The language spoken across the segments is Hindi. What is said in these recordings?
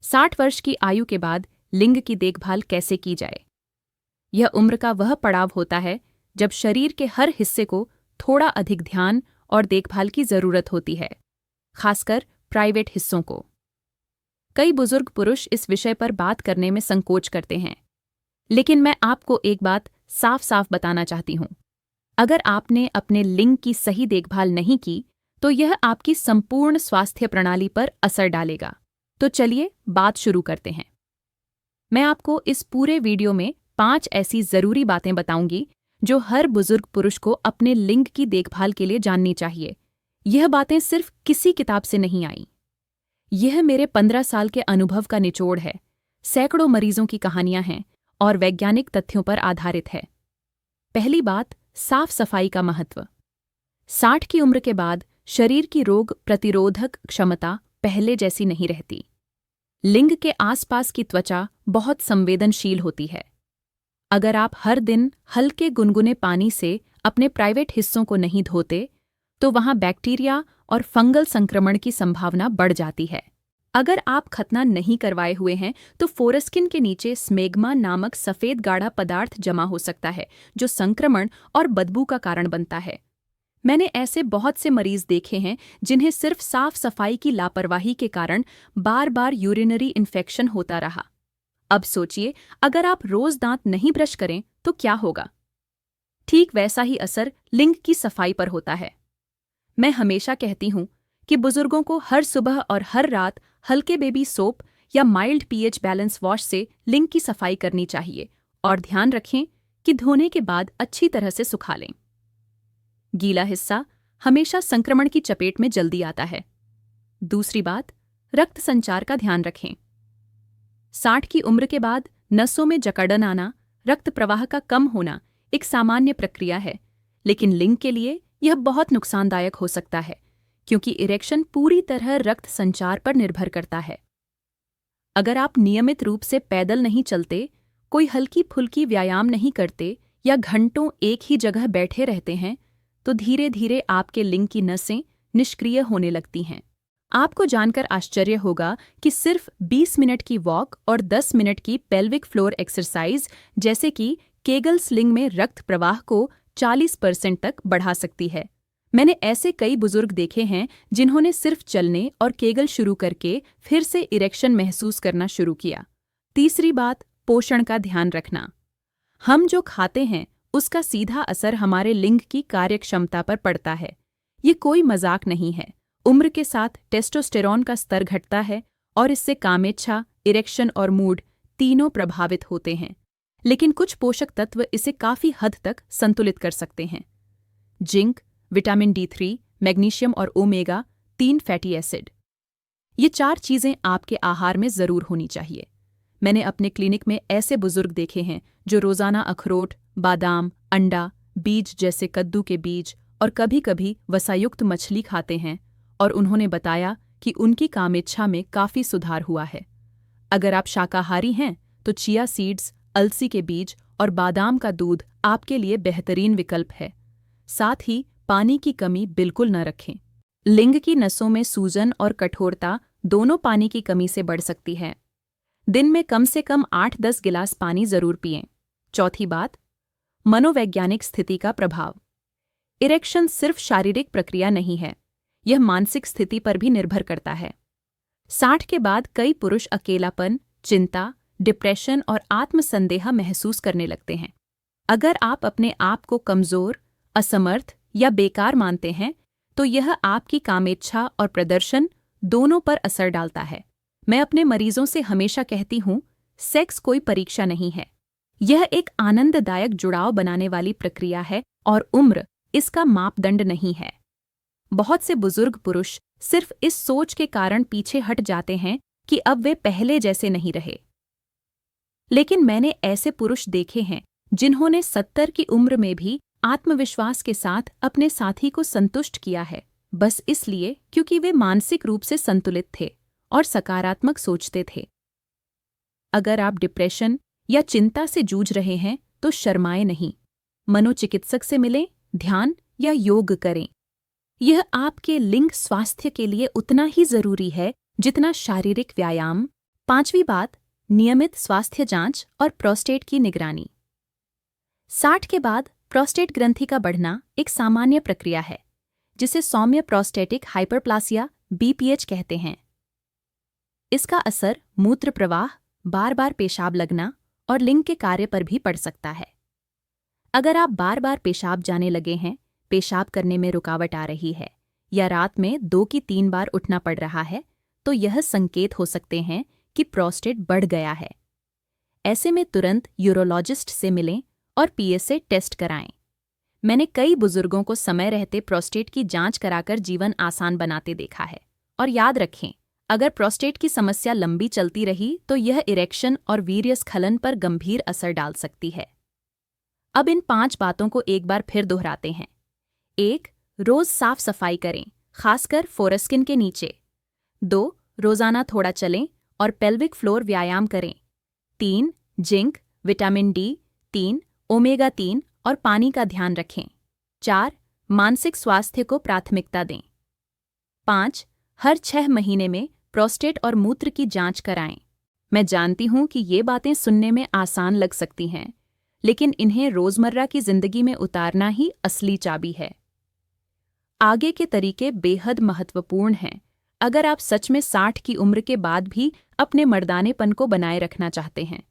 60 वर्ष की आयु के बाद लिंग की देखभाल कैसे की जाए। यह उम्र का वह पड़ाव होता है जब शरीर के हर हिस्से को थोड़ा अधिक ध्यान और देखभाल की जरूरत होती है, खासकर प्राइवेट हिस्सों को। कई बुजुर्ग पुरुष इस विषय पर बात करने में संकोच करते हैं, लेकिन मैं आपको एक बात साफ साफ बताना चाहती हूं। अगर आपने अपने लिंग की सही देखभाल नहीं की तो यह आपकी संपूर्ण स्वास्थ्य प्रणाली पर असर डालेगा। तो चलिए बात शुरू करते हैं। मैं आपको इस पूरे वीडियो में 5 ऐसी जरूरी बातें बताऊंगी जो हर बुजुर्ग पुरुष को अपने लिंग की देखभाल के लिए जाननी चाहिए। यह बातें सिर्फ किसी किताब से नहीं आई। यह मेरे 15 साल के अनुभव का निचोड़ है, सैकड़ों मरीजों की कहानियां हैं और वैज्ञानिक तथ्यों पर आधारित है। पहली बात, साफ सफाई का महत्व। 60 की उम्र के बाद शरीर की रोग प्रतिरोधक क्षमता पहले जैसी नहीं रहती। लिंग के आसपास की त्वचा बहुत संवेदनशील होती है। अगर आप हर दिन हल्के गुनगुने पानी से अपने प्राइवेट हिस्सों को नहीं धोते तो वहां बैक्टीरिया और फंगल संक्रमण की संभावना बढ़ जाती है। अगर आप खतना नहीं करवाए हुए हैं तो फोरस्किन के नीचे स्मेग्मा नामक सफेद गाढ़ा पदार्थ जमा हो सकता है, जो संक्रमण और बदबू का कारण बनता है। मैंने ऐसे बहुत से मरीज देखे हैं जिन्हें सिर्फ साफ सफाई की लापरवाही के कारण बार बार यूरिनरी इन्फेक्शन होता रहा। अब सोचिए, अगर आप रोज दांत नहीं ब्रश करें तो क्या होगा? ठीक वैसा ही असर लिंग की सफाई पर होता है। मैं हमेशा कहती हूं कि बुजुर्गों को हर सुबह और हर रात हल्के बेबी सोप या माइल्ड पीएच बैलेंस वॉश से लिंग की सफाई करनी चाहिए, और ध्यान रखें कि धोने के बाद अच्छी तरह से सुखा लें। गीला हिस्सा हमेशा संक्रमण की चपेट में जल्दी आता है। दूसरी बात, रक्त संचार का ध्यान रखें। 60 की उम्र के बाद नसों में जकड़न आना, रक्त प्रवाह का कम होना एक सामान्य प्रक्रिया है, लेकिन लिंग के लिए यह बहुत नुकसानदायक हो सकता है क्योंकि इरेक्शन पूरी तरह रक्त संचार पर निर्भर करता है। अगर आप नियमित रूप से पैदल नहीं चलते, कोई हल्की फुल्की व्यायाम नहीं करते या घंटों एक ही जगह बैठे रहते हैं तो धीरे धीरे आपके लिंग की नसें निष्क्रिय होने लगती हैं। आपको जानकर आश्चर्य होगा कि सिर्फ 20 मिनट की वॉक और 10 मिनट की पेल्विक फ्लोर एक्सरसाइज जैसे कि केगल स्लिंग में रक्त प्रवाह को 40% तक बढ़ा सकती है। मैंने ऐसे कई बुजुर्ग देखे हैं जिन्होंने सिर्फ चलने और केगल शुरू करके फिर से इरेक्शन महसूस करना शुरू किया। तीसरी बात, पोषण का ध्यान रखना। हम जो खाते हैं उसका सीधा असर हमारे लिंग की कार्यक्षमता पर पड़ता है। ये कोई मजाक नहीं है। उम्र के साथ टेस्टोस्टेरॉन का स्तर घटता है और इससे कामेच्छा, इरेक्शन और मूड तीनों प्रभावित होते हैं, लेकिन कुछ पोषक तत्व इसे काफी हद तक संतुलित कर सकते हैं। जिंक, विटामिन D3, मैग्नीशियम और ओमेगा 3 फैटी एसिड, ये 4 चीजें आपके आहार में जरूर होनी चाहिए। मैंने अपने क्लिनिक में ऐसे बुजुर्ग देखे हैं जो रोजाना अखरोट, बादाम, अंडा, बीज जैसे कद्दू के बीज और कभी कभी वसायुक्त मछली खाते हैं, और उन्होंने बताया कि उनकी कामेच्छा में काफी सुधार हुआ है। अगर आप शाकाहारी हैं तो चिया सीड्स, अलसी के बीज और बादाम का दूध आपके लिए बेहतरीन विकल्प है। साथ ही पानी की कमी बिल्कुल न रखें। लिंग की नसों में सूजन और कठोरता दोनों पानी की कमी से बढ़ सकती है। दिन में कम से कम 8-10 गिलास पानी जरूर पिएं। चौथी बात, मनोवैज्ञानिक स्थिति का प्रभाव। इरेक्शन सिर्फ शारीरिक प्रक्रिया नहीं है, यह मानसिक स्थिति पर भी निर्भर करता है। 60 के बाद कई पुरुष अकेलापन, चिंता, डिप्रेशन और आत्मसंदेह महसूस करने लगते हैं। अगर आप अपने आप को कमजोर, असमर्थ या बेकार मानते हैं तो यह आपकी कामेच्छा और प्रदर्शन दोनों पर असर डालता है। मैं अपने मरीजों से हमेशा कहती हूं, सेक्स कोई परीक्षा नहीं है, यह एक आनंददायक जुड़ाव बनाने वाली प्रक्रिया है और उम्र इसका मापदंड नहीं है। बहुत से बुजुर्ग पुरुष सिर्फ इस सोच के कारण पीछे हट जाते हैं कि अब वे पहले जैसे नहीं रहे। लेकिन मैंने ऐसे पुरुष देखे हैं जिन्होंने 70 की उम्र में भी आत्मविश्वास के साथ अपने साथी को संतुष्ट किया है, बस इसलिए क्योंकि वे मानसिक रूप से संतुलित थे और सकारात्मक सोचते थे। अगर आप डिप्रेशन या चिंता से जूझ रहे हैं तो शर्माएं नहीं, मनोचिकित्सक से मिलें, ध्यान या योग करें। यह आपके लिंग स्वास्थ्य के लिए उतना ही जरूरी है जितना शारीरिक व्यायाम, 5वीं बात, नियमित स्वास्थ्य जांच और प्रोस्टेट की निगरानी। 60 के बाद प्रोस्टेट ग्रंथि का बढ़ना एक सामान्य प्रक्रिया है, जिसे सौम्य प्रोस्टेटिक हाइपरप्लासिया BPH कहते हैं। इसका असर मूत्र प्रवाह, बार बार पेशाब लगना और लिंग के कार्य पर भी पड़ सकता है। अगर आप बार बार पेशाब जाने लगे हैं, पेशाब करने में रुकावट आ रही है या रात में 2 की 3 बार उठना पड़ रहा है, तो यह संकेत हो सकते हैं कि प्रोस्टेट बढ़ गया है। ऐसे में तुरंत यूरोलॉजिस्ट से मिलें और PSA टेस्ट कराएं। मैंने कई बुजुर्गों को समय रहते प्रोस्टेट की जांच कराकर जीवन आसान बनाते देखा है। और याद रखें, अगर प्रोस्टेट की समस्या लंबी चलती रही तो यह इरेक्शन और वीर्यस्खलन पर गंभीर असर डाल सकती है। अब इन 5 बातों को एक बार फिर दोहराते हैं। 1. रोज साफ सफाई करें, खासकर फोरस्किन के नीचे। 2. रोजाना थोड़ा चलें और पेल्विक फ्लोर व्यायाम करें। 3. जिंक, विटामिन D, 3, ओमेगा 3 और पानी का ध्यान रखें। 4. मानसिक स्वास्थ्य को प्राथमिकता दें। 5. हर 6 महीने में प्रोस्टेट और मूत्र की जांच कराएं। मैं जानती हूं कि ये बातें सुनने में आसान लग सकती हैं, लेकिन इन्हें रोजमर्रा की जिंदगी में उतारना ही असली चाबी है। आगे के तरीके बेहद महत्वपूर्ण हैं अगर आप सच में 60 की उम्र के बाद भी अपने मर्दानेपन को बनाए रखना चाहते हैं।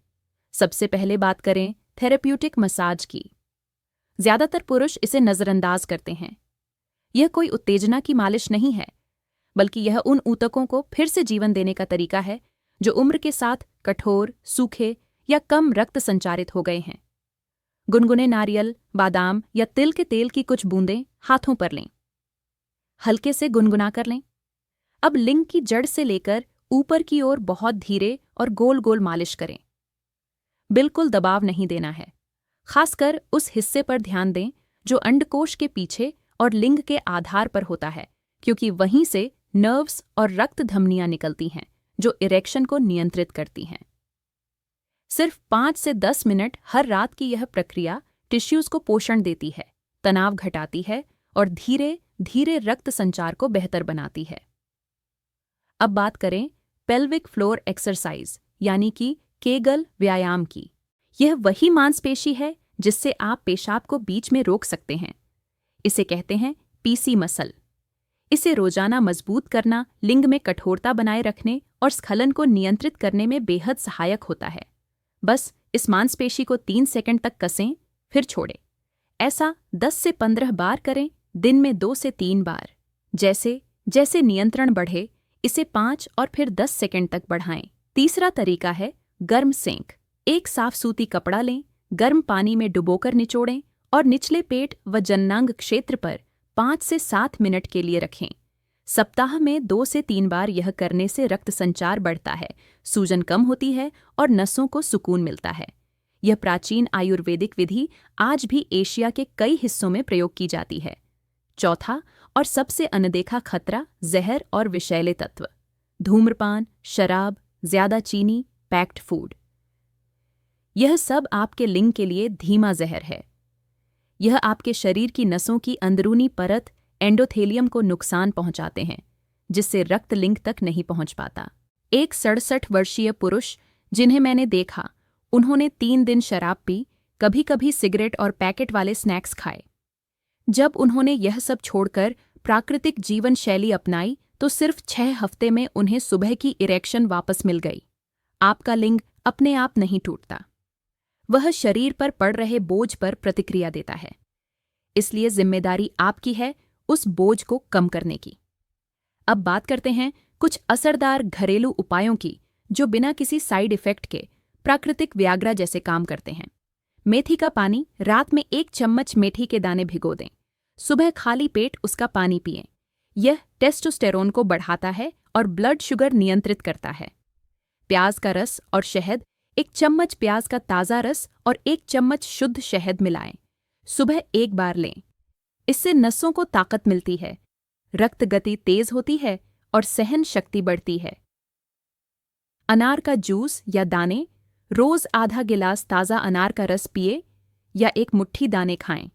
सबसे पहले बात करें थेरेप्यूटिक मसाज की। ज्यादातर पुरुष इसे नजरअंदाज करते हैं। यह कोई उत्तेजना की मालिश नहीं है, बल्कि यह उन ऊतकों को फिर से जीवन देने का तरीका है जो उम्र के साथ कठोर, सूखे या कम रक्त संचारित हो गए हैं। गुनगुने नारियल, बादाम या तिल के तेल की कुछ बूंदें हाथों पर लें। हल्के से गुनगुना कर लें। अब लिंग की जड़ से लेकर ऊपर की ओर बहुत धीरे और गोल गोल मालिश करें। बिल्कुल दबाव नहीं देना है। खासकर उस हिस्से पर ध्यान दें जो अंडकोश के पीछे और लिंग के आधार पर होता है, क्योंकि वहीं से नर्व्स और रक्त धमनियां निकलती हैं जो इरेक्शन को नियंत्रित करती हैं। सिर्फ 5 से 10 मिनट हर रात की यह प्रक्रिया टिश्यूज को पोषण देती है, तनाव घटाती है और धीरे धीरे रक्त संचार को बेहतर बनाती है। अब बात करें पेल्विक फ्लोर एक्सरसाइज यानी कि केगल व्यायाम की। यह वही मांसपेशी है जिससे आप पेशाब को बीच में रोक सकते हैं। इसे कहते हैं PC मसल। इसे रोजाना मजबूत करना लिंग में कठोरता बनाए रखने और स्खलन को नियंत्रित करने में बेहद सहायक होता है। बस इस मांसपेशी को 3 सेकंड तक कसें, फिर छोड़ें। ऐसा 10 से 15 बार करें, दिन में 2 से 3 बार। जैसे जैसे नियंत्रण बढ़े, इसे 5 और फिर 10 सेकंड तक बढ़ाएं। तीसरा तरीका है गर्म सेंक। एक साफ सूती कपड़ा लें, गर्म पानी में डुबोकर निचोड़ें और निचले पेट व जननांग क्षेत्र पर 5 से 7 मिनट के लिए रखें। सप्ताह में 2 से 3 बार यह करने से रक्त संचार बढ़ता है, सूजन कम होती है और नसों को सुकून मिलता है। यह प्राचीन आयुर्वेदिक विधि आज भी एशिया के कई हिस्सों में प्रयोग की जाती है। चौथा और सबसे अनदेखा खतरा जहर और विषैले तत्व। धूम्रपान, शराब, ज्यादा चीनी, पैक्ड फूड। यह सब आपके लिंग के लिए धीमा जहर है। यह आपके शरीर की नसों की अंदरूनी परत एंडोथेलियम को नुकसान पहुंचाते हैं, जिससे रक्त लिंग तक नहीं पहुंच पाता। एक 67 वर्षीय पुरुष जिन्हें मैंने देखा, उन्होंने 3 दिन शराब पी, कभी कभी सिगरेट और पैकेट वाले स्नैक्स खाए। जब उन्होंने यह सब छोड़कर प्राकृतिक जीवन शैली अपनाई तो सिर्फ 6 हफ्ते में उन्हें सुबह की इरेक्शन वापस मिल गई। आपका लिंग अपने आप नहीं टूटता, वह शरीर पर पड़ रहे बोझ पर प्रतिक्रिया देता है। इसलिए जिम्मेदारी आपकी है उस बोझ को कम करने की। अब बात करते हैं कुछ असरदार घरेलू उपायों की जो बिना किसी साइड इफेक्ट के प्राकृतिक व्याग्रा जैसे काम करते हैं। मेथी का पानी, रात में 1 चम्मच मेथी के दाने भिगो दें। सुबह खाली पेट उसका पानी पिएं। यह टेस्टोस्टेरोन को बढ़ाता है और ब्लड शुगर नियंत्रित करता है। प्याज का रस और शहद, 1 चम्मच प्याज का ताज़ा रस और 1 चम्मच शुद्ध शहद मिलाएं। सुबह 1 बार लें। इससे नसों को ताकत मिलती है, रक्त गति तेज होती है और सहन शक्ति बढ़ती है। अनार का जूस या दाने, रोज आधा गिलास ताज़ा अनार का रस पिए या 1 मुट्ठी दाने खाएं।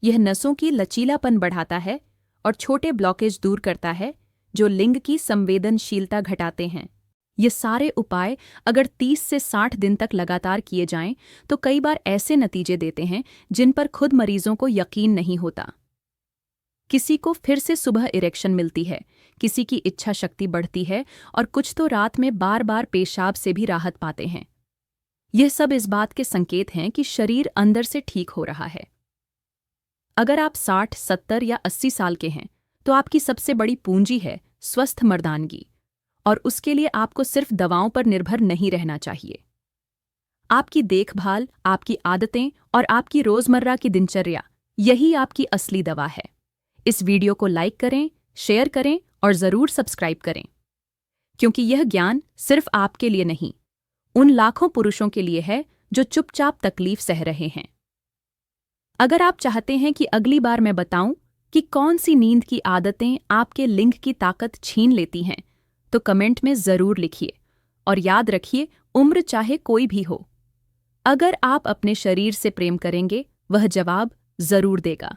यह नसों की लचीलापन बढ़ाता है और छोटे ब्लॉकेज दूर करता है जो लिंग की संवेदनशीलता घटाते हैं। ये सारे उपाय अगर 30 से 60 दिन तक लगातार किए जाएं तो कई बार ऐसे नतीजे देते हैं जिन पर खुद मरीजों को यकीन नहीं होता। किसी को फिर से सुबह इरेक्शन मिलती है, किसी की इच्छा शक्ति बढ़ती है और कुछ तो रात में बार बार पेशाब से भी राहत पाते हैं। यह सब इस बात के संकेत हैं कि शरीर अंदर से ठीक हो रहा है। अगर आप 60, 70 या 80 साल के हैं तो आपकी सबसे बड़ी पूंजी है स्वस्थ मर्दानगी, और उसके लिए आपको सिर्फ दवाओं पर निर्भर नहीं रहना चाहिए। आपकी देखभाल, आपकी आदतें और आपकी रोजमर्रा की दिनचर्या, यही आपकी असली दवा है। इस वीडियो को लाइक करें, शेयर करें और ज़रूर सब्सक्राइब करें, क्योंकि यह ज्ञान सिर्फ आपके लिए नहीं, उन लाखों पुरुषों के लिए है जो चुपचाप तकलीफ सह रहे हैं। अगर आप चाहते हैं कि अगली बार मैं बताऊं कि कौन सी नींद की आदतें आपके लिंग की ताकत छीन लेती हैं, तो कमेंट में ज़रूर लिखिए। और याद रखिए, उम्र चाहे कोई भी हो, अगर आप अपने शरीर से प्रेम करेंगे, वह जवाब ज़रूर देगा।